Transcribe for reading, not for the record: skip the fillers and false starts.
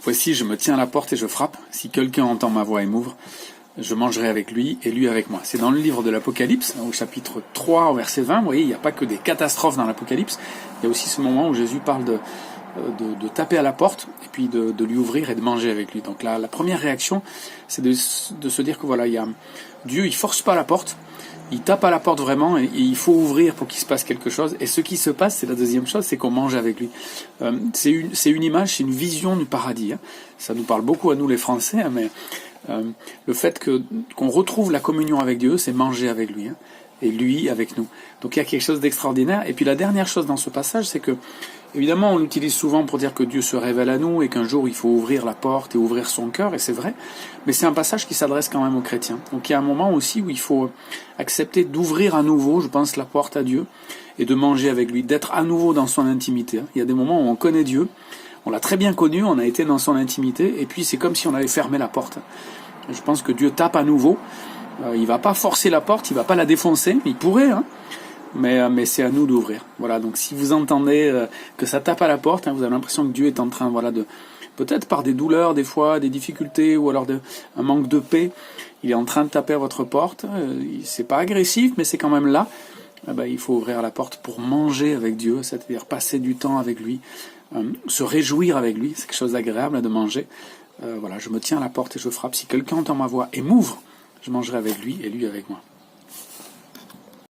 Voici, je me tiens à la porte et je frappe. Si quelqu'un entend ma voix et m'ouvre, je mangerai avec lui et lui avec moi. C'est dans le livre de l'Apocalypse, au chapitre 3, au verset 20. Vous voyez, il n'y a pas que des catastrophes dans l'Apocalypse. Il y a aussi ce moment où Jésus parle de taper à la porte et puis de lui ouvrir et de manger avec lui. Donc la première réaction, c'est de se dire que voilà, Dieu, il force pas la porte. Il tape à la porte vraiment et il faut ouvrir pour qu'il se passe quelque chose. Et ce qui se passe, c'est la deuxième chose, c'est qu'on mange avec lui. C'est une image, c'est une vision du paradis. Hein. Ça nous parle beaucoup à nous les Français, hein, mais le fait qu'on retrouve la communion avec Dieu, c'est manger avec lui. Hein, et lui avec nous. Donc il y a quelque chose d'extraordinaire. Et puis la dernière chose dans ce passage, c'est que, évidemment, on l'utilise souvent pour dire que Dieu se révèle à nous et qu'un jour il faut ouvrir la porte et ouvrir son cœur, et c'est vrai, mais c'est un passage qui s'adresse quand même aux chrétiens. Donc il y a un moment aussi où il faut accepter d'ouvrir à nouveau, je pense, la porte à Dieu et de manger avec lui, d'être à nouveau dans son intimité. Il y a des moments où on connaît Dieu, on l'a très bien connu, on a été dans son intimité, et puis c'est comme si on avait fermé la porte. Je pense que Dieu tape à nouveau. Il va pas forcer la porte, il va pas la défoncer, il pourrait, hein, mais c'est à nous d'ouvrir. Voilà, donc si vous entendez que ça tape à la porte, hein, vous avez l'impression que Dieu est en train, voilà, peut-être par des douleurs des fois, des difficultés ou alors un manque de paix, il est en train de taper à votre porte. C'est pas agressif, mais c'est quand même là. Il faut ouvrir la porte pour manger avec Dieu, c'est-à-dire passer du temps avec lui, se réjouir avec lui. C'est quelque chose d'agréable de manger. Voilà, je me tiens à la porte et je frappe. Si quelqu'un entend ma voix et m'ouvre, je mangerai avec lui et lui avec moi.